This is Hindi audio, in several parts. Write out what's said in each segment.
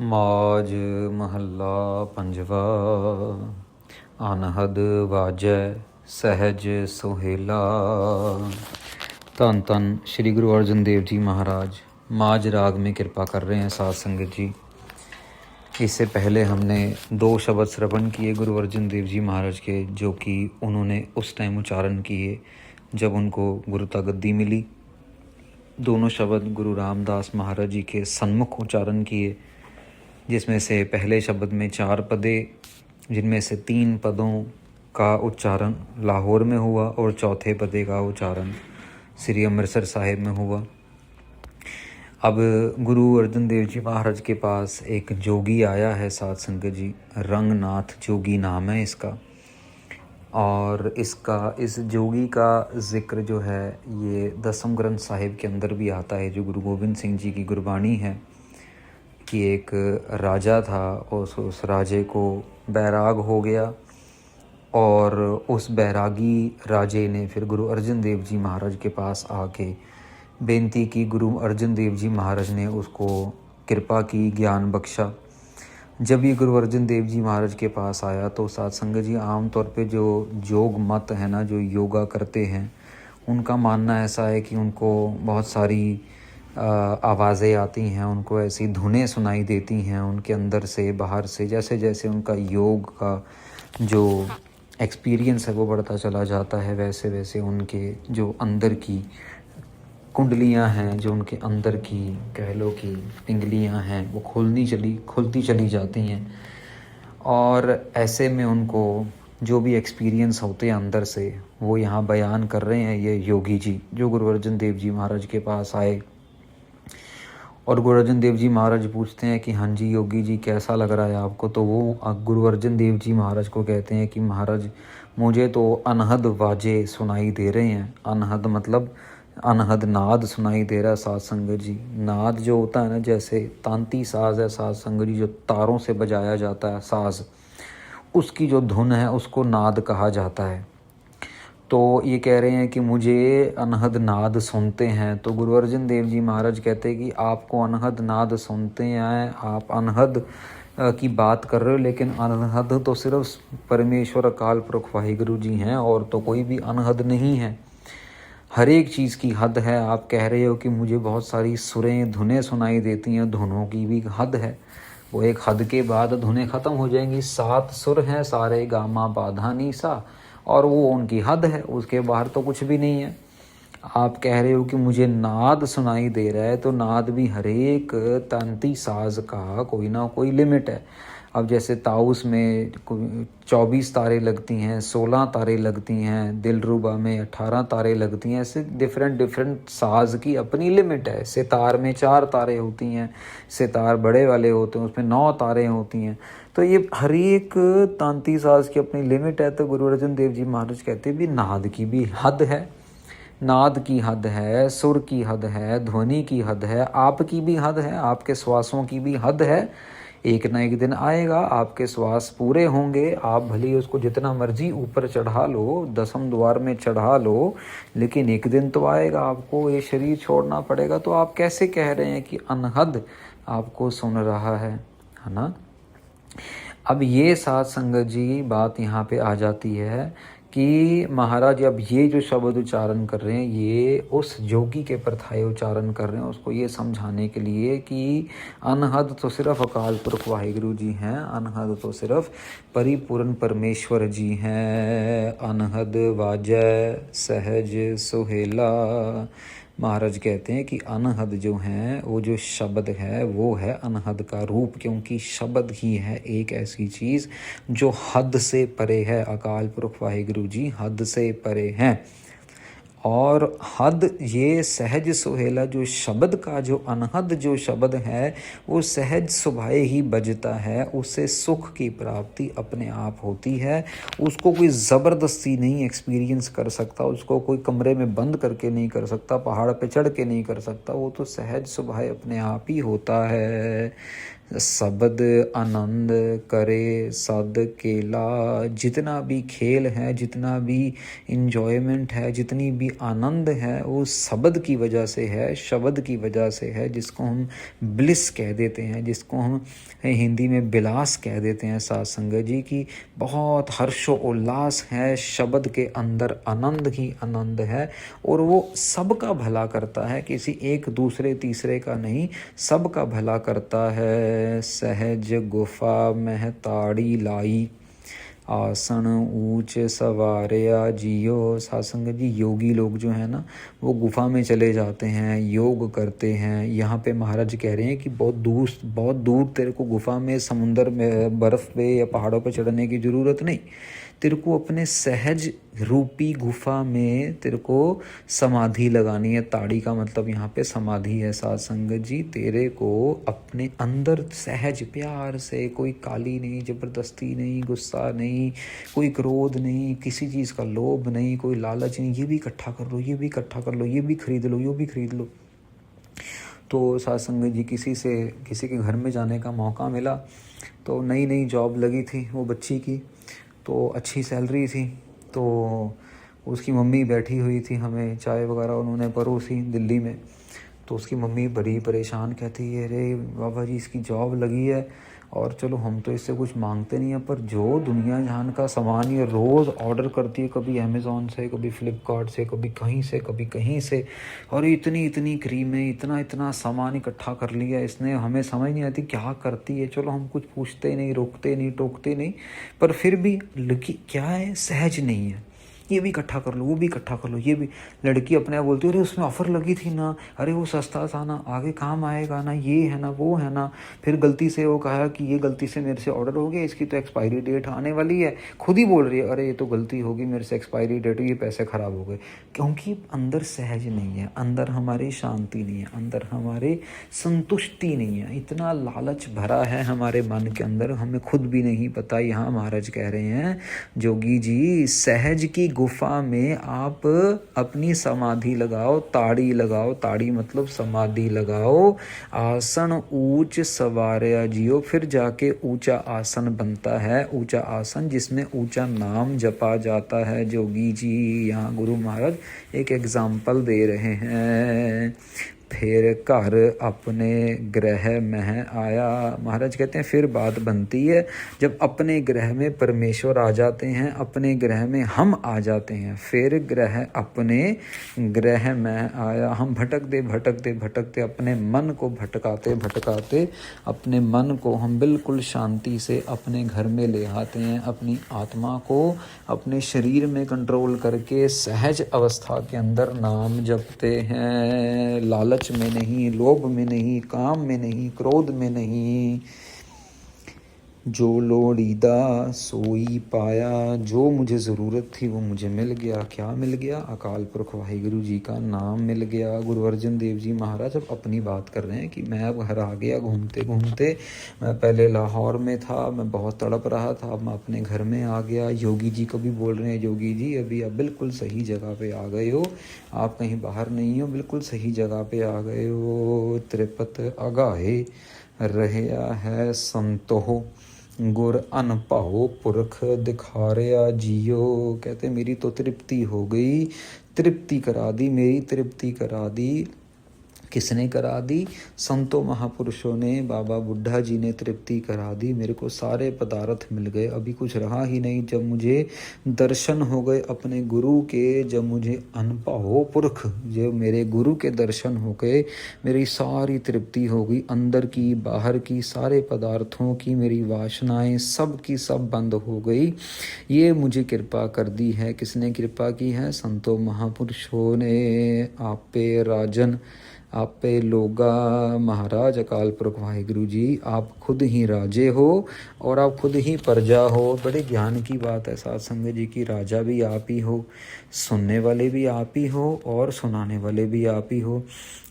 ਮੌਜ ਮਹੱਲਾ ਪੰਜਵਾ। ਅਨਹਦ ਵਾਜੈ ਸਹਿਜ ਸੁਹੇਲਾ। ਧੰਨ ਧੰਨ श्री गुरु अर्जन देव जी महाराज माज राग में कृपा कर रहे हैं साध संगत जी। इससे पहले हमने 2 शब्द श्रवण किए गुरु अर्जन देव जी महाराज के, जो कि उन्होंने उस टाइम उच्चारण किए जब उनको गुरुता गद्दी मिली। दोनों शब्द गुरु रामदास महाराज जी के सन्मुख उच्चारण किए, जिसमें से पहले शब्द में 4 पदे, जिनमें से 3 पदों का उच्चारण लाहौर में हुआ और चौथे पदे का उच्चारण श्री अमृतसर साहिब में हुआ। अब गुरु अर्जन देव जी महाराज के पास एक जोगी आया है साध संगत जी, रंगनाथ जोगी नाम है इसका। और इस जोगी का जिक्र जो है ये 10वें ग्रंथ साहिब के अंदर भी आता है, जो गुरु गोबिंद सिंह जी की गुरबाणी है कि एक राजा था और उस राजे को बैराग हो गया, और उस बैरागी राजे ने फिर गुरु अर्जन देव जी महाराज के पास आके बेनती की। गुरु अर्जन देव जी महाराज ने उसको कृपा की, ज्ञान बख्शा। जब ये गुरु अर्जन देव जी महाराज के पास आया तो साध संगत जी आम तौर पे जो योग मत है ना, जो योगा करते हैं, उनका मानना ऐसा है कि उनको बहुत सारी आवाज़ें आती हैं, उनको ऐसी धुनें सुनाई देती हैं उनके अंदर से बाहर से। जैसे जैसे उनका योग का जो एक्सपीरियंस है वो बढ़ता चला जाता है, वैसे वैसे उनके जो अंदर की कुंडलियां हैं, जो उनके अंदर की कह लो कि पिंगलियां हैं, वो खुलती चली जाती हैं। और ऐसे में उनको जो भी एक्सपीरियंस होते हैं अंदर से, वो यहाँ बयान कर रहे हैं ये योगी जी, जो गुरु अर्जन देव जी महाराज के पास आए। और गुरु अर्जन देव जी महाराज पूछते हैं कि हाँ जी योगी जी, कैसा लग रहा है आपको? तो वो गुरु अर्जन देव जी महाराज को कहते हैं कि महाराज मुझे तो अनहद वाजे सुनाई दे रहे हैं। अनहद मतलब अनहद नाद सुनाई दे रहा है साध संगत जी। नाद जो होता है ना, जैसे तांती साज है साध संगत जी, जो तारों से बजाया जाता है साज, उसकी जो धुन है उसको नाद कहा जाता है। तो ये कह रहे हैं कि मुझे अनहद नाद सुनते हैं। तो गुरु अर्जन देव जी महाराज कहते हैं कि आपको अनहद नाद सुनते हैं, आप अनहद की बात कर रहे हो, लेकिन अनहद तो सिर्फ परमेश्वर अकाल पुरख वाहिगुरु जी हैं, और तो कोई भी अनहद नहीं है। हर एक चीज़ की हद है। आप कह रहे हो कि मुझे बहुत सारी सुरें धुनें सुनाई देती हैं, धुनों की भी हद है। वो एक हद के बाद धुनें ख़त्म हो जाएंगी। 7 सुर हैं, सारे गामा बाधा नीसा, और वो उनकी हद है, उसके बाहर तो कुछ भी नहीं है। आप कह रहे हो कि मुझे नाद सुनाई दे रहा है, तो नाद भी हर एक तांती साज का कोई ना कोई लिमिट है। अब जैसे ताउस में 24 तारे लगती हैं, 16 तारे लगती हैं, दिलरुबा में 18 तारे लगती हैं, ऐसे डिफरेंट साज की अपनी लिमिट है। सितार में 4 तारे होती हैं, सितार बड़े वाले होते हैं उसमें 9 तारे होती हैं। तो ये हर एक तांती साज की अपनी लिमिट है। तो गुरु अर्जन देव जी महाराज कहते भी नाद की भी हद है, नाद की हद है, सुर की हद है, ध्वनि की हद है, आपकी भी हद है, आपके श्वासों की भी हद है। एक ना एक दिन आएगा, आपके श्वास पूरे होंगे, आप भले उसको जितना मर्जी ऊपर चढ़ा लो, 10वें द्वार में चढ़ा लो, लेकिन एक दिन तो आएगा आपको ये शरीर छोड़ना पड़ेगा। तो आप कैसे कह रहे हैं कि अनहद आपको सुन रहा है ना? अब ये साध संगत जी बात यहाँ पे आ जाती है कि महाराज अब ये जो शब्द उच्चारण कर रहे हैं, ये उस जोगी के प्रथाए उच्चारण कर रहे हैं, उसको ये समझाने के लिए कि अनहद तो सिर्फ अकाल पुरख वाहिगुरु जी हैं, अनहद तो सिर्फ परिपूर्ण परमेश्वर जी हैं। अनहद वाजै सहज सुहेला। महाराज कहते हैं कि अनहद जो हैं, वो जो शब्द है वो है अनहद का रूप, क्योंकि शब्द ही है एक ऐसी चीज़ जो हद से परे है। अकाल पुरख वाहिगुरु जी हद से परे हैं। और हद ये सहज सुहेला जो शब्द का जो अनहद जो शब्द है, वो सहज स्वभाव ही बजता है, उससे सुख की प्राप्ति अपने आप होती है। उसको कोई ज़बरदस्ती नहीं एक्सपीरियंस कर सकता, उसको कोई कमरे में बंद करके नहीं कर सकता, पहाड़ पे चढ़ के नहीं कर सकता, वो तो सहज स्वभाव अपने आप ही होता है। शब्द आनंद करे सद केला। जितना भी खेल है, जितना भी इंजॉयमेंट है, जितनी भी आनंद है, वो शब्द की वजह से है, शब्द की वजह से है, जिसको हम ब्लिस कह देते हैं, जिसको हम हिंदी में बिलास कह देते हैं। साथ संगत जी की बहुत हर्षो उल्लास है, शब्द के अंदर आनंद ही आनंद है, और वो सबका भला करता है, किसी एक दूसरे तीसरे का नहीं, सबका भला करता है। सहज गुफा में ताड़ी लाई, आसन ऊंच सवारया जियो। सासंग जी, योगी लोग जो है ना, वो गुफा में चले जाते हैं, योग करते हैं। यहाँ पे महाराज कह रहे हैं कि बहुत दूर तेरे को गुफा में, समुंदर में, बर्फ़ पे या पहाड़ों पे चढ़ने की ज़रूरत नहीं। तेरे को अपने सहज रूपी गुफा में तेरे को समाधि लगानी है। ताड़ी का मतलब यहाँ पे समाधि है। साथ संगत जी, तेरे को अपने अंदर सहज प्यार से, कोई काली नहीं, ज़बरदस्ती नहीं, गुस्सा नहीं, कोई क्रोध नहीं, किसी चीज़ का लोभ नहीं, कोई लालच नहीं, ये भी इकट्ठा कर लो, ये भी इकट्ठा कर लो, ये भी खरीद लो, ये भी खरीद लो। तो साथ संगत जी, किसी के घर में जाने का मौका मिला, तो नई जॉब लगी थी वो बच्ची की, तो अच्छी सैलरी थी। तो उसकी मम्मी बैठी हुई थी, हमें चाय वगैरह उन्होंने परोसी दिल्ली में। तो उसकी मम्मी बड़ी परेशान, कहती है, अरे बाबा जी, इसकी जॉब लगी है, और चलो हम तो इससे कुछ मांगते नहीं हैं, पर जो दुनिया जहान का सामान ये रोज़ ऑर्डर करती है, कभी अमेज़ॉन से, कभी फ्लिपकार्ट से, कभी कहीं से, कभी कहीं से, और इतनी क्रीमें, इतना सामान इकट्ठा कर लिया इसने, हमें समझ नहीं आती क्या करती है। चलो हम कुछ पूछते नहीं, रोकते नहीं, टोकते नहीं, पर फिर भी लड़की क्या है, सहज नहीं है। ये भी इकट्ठा कर लो, वो भी इकट्ठा कर लो, ये भी। लड़की अपने आप बोलती है, अरे उसमें ऑफ़र लगी थी ना, अरे वो सस्ता था ना, आगे काम आएगा ना, ये है ना, वो है ना। फिर गलती से वो कहा कि ये गलती से मेरे से ऑर्डर हो गया, इसकी तो एक्सपायरी डेट आने वाली है। खुद ही बोल रही है, अरे ये तो गलती होगी, मेरे से एक्सपायरी डेट, ये पैसे ख़राब हो गए। क्योंकि अंदर सहज नहीं है, अंदर हमारी शांति नहीं है, अंदर हमारे संतुष्टि नहीं है। इतना लालच भरा है हमारे मन के अंदर, हमें खुद भी नहीं पता। यहाँ महाराज कह रहे हैं, जोगी जी, सहज की गुफा में आप अपनी समाधि लगाओ, ताड़ी लगाओ, ताड़ी मतलब समाधि लगाओ, आसन ऊंच सवारया जियो। फिर जाके ऊंचा आसन बनता है, ऊंचा आसन जिसमें ऊंचा नाम जपा जाता है। जोगी जी, यहाँ गुरु महाराज एक एग्जाम्पल दे रहे हैं। फिर घर अपने ग्रह में आया। महाराज कहते हैं फिर बात बनती है जब अपने ग्रह में परमेश्वर आ जाते हैं, अपने ग्रह में हम आ जाते हैं। फिर ग्रह अपने ग्रह में आया। हम भटकते अपने मन को भटकाते अपने मन को हम बिल्कुल शांति से अपने घर में ले आते हैं। अपनी आत्मा को अपने शरीर में कंट्रोल करके सहज अवस्था के अंदर नाम जपते हैं। लालच में नहीं, लोभ में नहीं, काम में नहीं, क्रोध में नहीं। जो लोड़ीदा सोई पाया, जो मुझे ज़रूरत थी वो मुझे मिल गया। क्या मिल गया? अकाल पुरख वाहिगुरु जी का नाम मिल गया। गुरु अर्जन देव जी महाराज अब अपनी बात कर रहे हैं कि मैं अब घर आ गया घूमते घूमते। मैं पहले लाहौर में था, मैं बहुत तड़प रहा था, अब मैं अपने घर में आ गया। योगी जी को भी बोल रहे हैं, योगी जी अभी आप बिल्कुल सही जगह पे आ गए हो, आप कहीं बाहर नहीं हो, बिल्कुल सही जगह पे आ गए हो। त्रिपत अगाहे रहया है संतो, गुर अनपाओ पुरख दिखारिया जियो। कहते मेरी तो तृप्ति हो गई, तृप्ति करा दी, मेरी तृप्ति करा दी। किसने करा दी? संतों महापुरुषों ने, बाबा बुढ़ा जी ने तृप्ति करा दी। मेरे को सारे पदार्थ मिल गए, अभी कुछ रहा ही नहीं। जब मुझे दर्शन हो गए अपने गुरु के, जब मुझे अनपाओ पुरख, जब मेरे गुरु के दर्शन हो गए, मेरी सारी तृप्ति हो गई। अंदर की बाहर की सारे पदार्थों की मेरी वासनाएं सब की सब बंद हो गई। ये मुझे कृपा कर दी है। किसने कृपा की है? संतों महापुरुषों ने। आपे राजन, आप पे लोगा महाराज अकाल पुरख वाहिगुरु जी, आप खुद ही राजे हो और आप खुद ही प्रजा हो। बड़े ज्ञान की बात है साध संगत जी की, राजा भी आप ही हो, सुनने वाले भी आप ही हो और सुनाने वाले भी आप ही हो।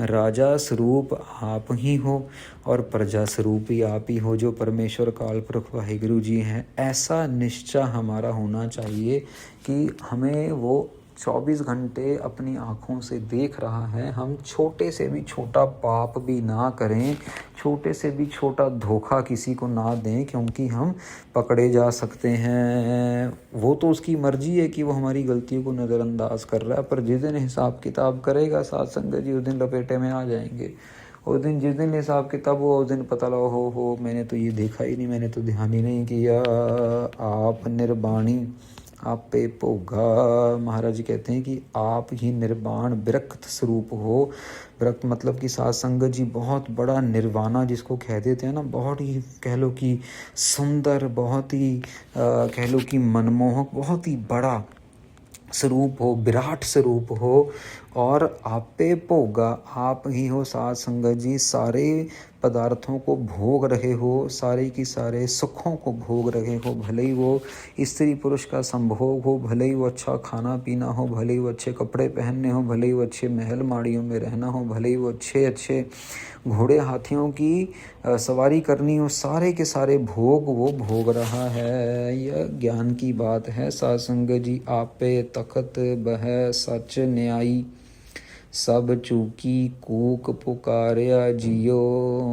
राजा स्वरूप आप ही हो और प्रजा स्वरूप ही आप ही हो, जो परमेश्वर काल पुरख वाहिगुरु जी हैं। ऐसा निश्चय हमारा होना चाहिए कि हमें वो 24 घंटे अपनी आँखों से देख रहा है। हम छोटे से भी छोटा पाप भी ना करें, छोटे से भी छोटा धोखा किसी को ना दें, क्योंकि हम पकड़े जा सकते हैं। वो तो उसकी मर्जी है कि वो हमारी गलतियों को नज़रअंदाज कर रहा है, पर जिस दिन हिसाब किताब करेगा साथ संगत जी, उस दिन लपेटे में आ जाएंगे। उस दिन जिस दिन हिसाब किताब हुआ, उस दिन पता लगा हो मैंने तो ये देखा ही नहीं, मैंने तो ध्यान ही नहीं किया। आप निर्वाणी आप पे भोगा। महाराज जी कहते हैं कि आप ही निर्वाण विरक्त स्वरूप हो। विरक्त मतलब कि साध संगत जी बहुत बड़ा निर्वाणा जिसको कह देते हैं ना, बहुत ही कह लो कि सुंदर, बहुत ही कह लो कि मनमोहक, बहुत ही बड़ा स्वरूप हो, विराट स्वरूप हो। और आप पे भोगा, आप ही हो साध संगत जी, सारे पदार्थों को भोग रहे हो, सारे की सारे सुखों को भोग रहे हो। भले ही वो स्त्री पुरुष का संभोग हो, भले ही वो अच्छा खाना पीना हो, भले ही वो अच्छे कपड़े पहनने हो, भले ही वो अच्छे महल माड़ियों में रहना हो, भले ही वो अच्छे अच्छे घोड़े हाथियों की सवारी करनी हो, सारे के सारे भोग वो भोग रहा है। यह ज्ञान की बात है साध संगत जी। आप पे तखत बह सच न्यायी, सब चूकी कूक पुकारिया जियो।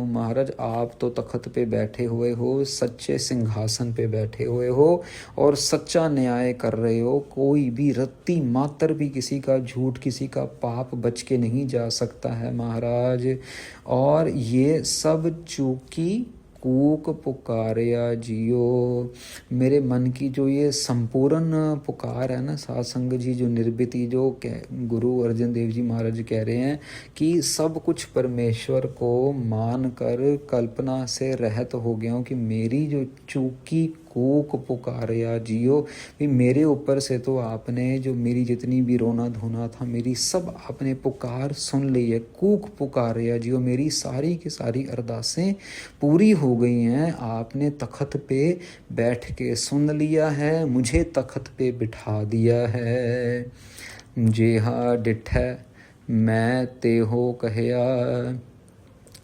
महाराज आप तो तखत पे बैठे हुए हो, सच्चे सिंहासन पे बैठे हुए हो और सच्चा न्याय कर रहे हो। कोई भी रत्ती मात्र भी किसी का झूठ, किसी का पाप बच के नहीं जा सकता है महाराज। और ये सब चूकी कूक पुकारिया जियो, मेरे मन की जो ये संपूर्ण पुकार है ना साध संगत जी, जो निर्बिति, जो गुरु अर्जन देव जी महाराज कह रहे हैं कि सब कुछ परमेश्वर को मान कर कल्पना से रहित हो गया हूँ, कि मेरी जो चूकी कूक पुकारिया जियो, भी मेरे ऊपर से तो आपने जो मेरी जितनी भी रोना धोना था, मेरी सब आपने पुकार सुन ली है। कूक पुकारिया जियो, मेरी सारी की सारी अरदासें पूरी हो गई हैं। आपने तखत पे बैठ के सुन लिया है, मुझे तखत पे बिठा दिया है। जेहा डिठै मैं ते हो कहया,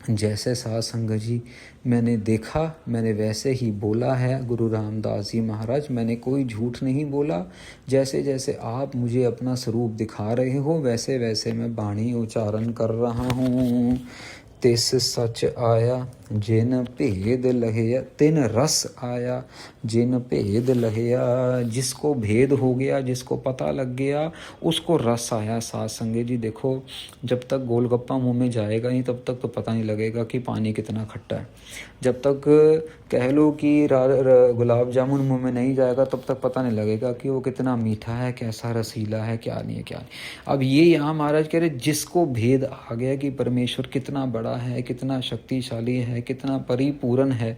जैसे साध संगत जी मैंने देखा, मैंने वैसे ही बोला है। गुरु रामदास जी महाराज, मैंने कोई झूठ नहीं बोला। जैसे जैसे आप मुझे अपना स्वरूप दिखा रहे हो, वैसे वैसे मैं वाणी उच्चारण कर रहा हूँ। तिस सच आया जिन भेद लहया, तिन रस आया जिन भेद लहया, जिसको भेद हो गया, जिसको पता लग गया, उसको रस आया। साध संगत जी देखो, जब तक गोलगप्पा मुंह में जाएगा नहीं, तब तक तो पता नहीं लगेगा कि पानी कितना खट्टा है। जब तक कह लो कि गुलाब जामुन मुंह में नहीं जाएगा, तब तक पता नहीं लगेगा कि वो कितना मीठा है, कैसा रसीला है, क्या नहीं है, क्या नहीं। अब ये यहाँ महाराज कह रहे, जिसको भेद आ गया कि परमेश्वर कितना बड़ा है, कितना शक्तिशाली है, कितना परिपूर्ण है,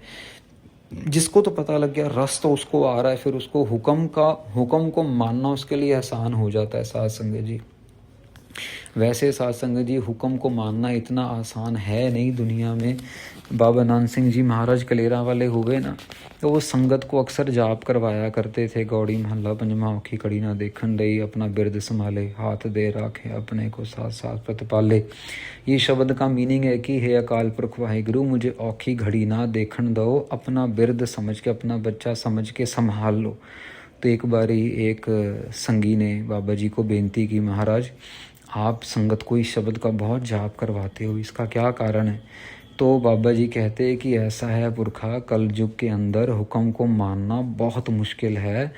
जिसको तो पता लग गया, रस तो उसको आ रहा है, फिर उसको हुक्म को मानना उसके लिए आसान हो जाता है साध संगत जी। वैसे साध संगत जी हुक्म को मानना इतना आसान है नहीं दुनिया में। बाबा नानक सिंह जी महाराज कलेरा वाले हुए ना, तो वो संगत को अक्सर जाप करवाया करते थे। गौड़ी महल्ला पंजमा औखी कड़ी ना देखन दई, अपना बिरद संभाले, हाथ दे राखे अपने को साथ साथ प्रतिपाले। ये शब्द का मीनिंग है कि हे अकाल पुरख वाहिगुरु, मुझे औखी घड़ी ना देखन दो, अपना बिरद समझ के, अपना बच्चा समझ के संभाल लो। तो एक बारी एक संगी ने बाबा जी को बेनती की, महाराज आप संगत को इस शब्द का बहुत जाप करवाते हो, इसका क्या कारण है? तो बाबा जी कहते हैं कि ऐसा है पुरखा, कल युग के अंदर हुक्म को मानना बहुत मुश्किल है।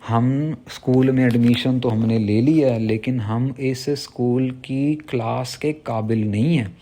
हम स्कूल में एडमिशन तो हमने ले लिया है, लेकिन हम इस स्कूल की क्लास के काबिल नहीं हैं।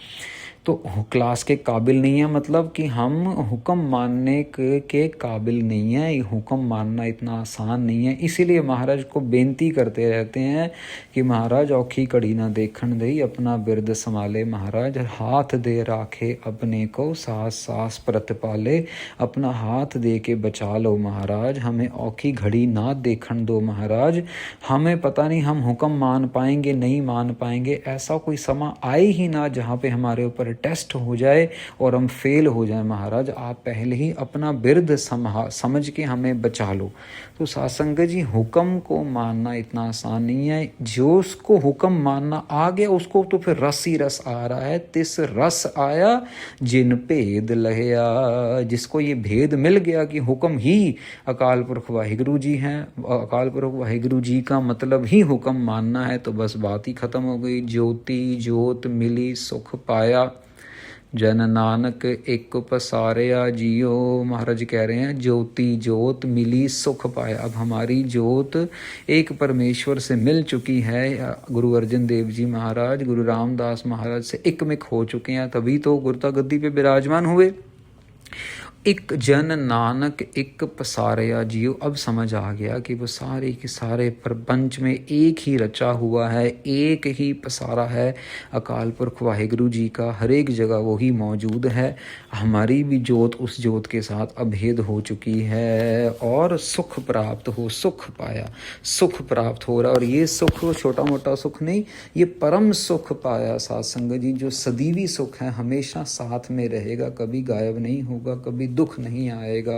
तो क्लास के काबिल नहीं है मतलब कि हम हुक्म मानने के काबिल नहीं है। ये हुक्म मानना इतना आसान नहीं है। इसीलिए महाराज को बेनती करते रहते हैं कि महाराज औखी कड़ी ना देखन दई, अपना बिरद संभाले, महाराज हाथ दे राखे अपने को, सास सास प्रतिपाले, अपना हाथ दे के बचा लो महाराज, हमें औखी घड़ी ना देखन दो महाराज। हमें पता नहीं हम हुक्म मान पाएंगे नहीं मान पाएंगे, ऐसा कोई समा आए ही ना जहाँ पे हमारे ऊपर टेस्ट हो जाए और हम फेल हो जाए। महाराज आप पहले ही अपना बिरद समझ के हमें बचा लो। तो साध संगत जी हुक्म को मानना इतना आसान नहीं है। जो उसको हुक्म मानना आ गया उसको तो फिर रस ही रस आ रहा है। तिस रस आया जिन भेद लहया, जिसको ये भेद मिल गया कि हुक्म ही अकाल पुरख वाहिगुरु जी हैं, अकाल पुरख वाहिगुरु जी का मतलब ही हुक्म मानना है, तो बस बात ही खत्म हो गई। ज्योति ज्योत मिली सुख पाया, जन नानक एक पसारया जियो। महाराज कह रहे हैं ज्योति ज्योत मिली सुख पाया। अब हमारी ज्योत एक परमेश्वर से मिल चुकी है। गुरु अर्जन देव जी महाराज गुरु रामदास महाराज से एकमिक हो चुके हैं, तभी तो गुरता गद्दी पे विराजमान हुए। एक जन नानक एक पसारया जियो। अब समझ आ गया कि वो सारे के सारे प्रपंच में एक ही रचा हुआ है, एक ही पसारा है अकाल पुरख वाहिगुरु जी का, हर एक जगह वो ही मौजूद है। हमारी भी ज्योत उस ज्योत के साथ अभेद हो चुकी है और सुख प्राप्त हो, सुख पाया, सुख प्राप्त हो रहा। और ये सुख छोटा मोटा सुख नहीं, ये परम सुख पाया साथ संगत जी, जो सदीवी सुख है, हमेशा साथ में रहेगा, कभी गायब नहीं होगा, कभी दुख नहीं आएगा।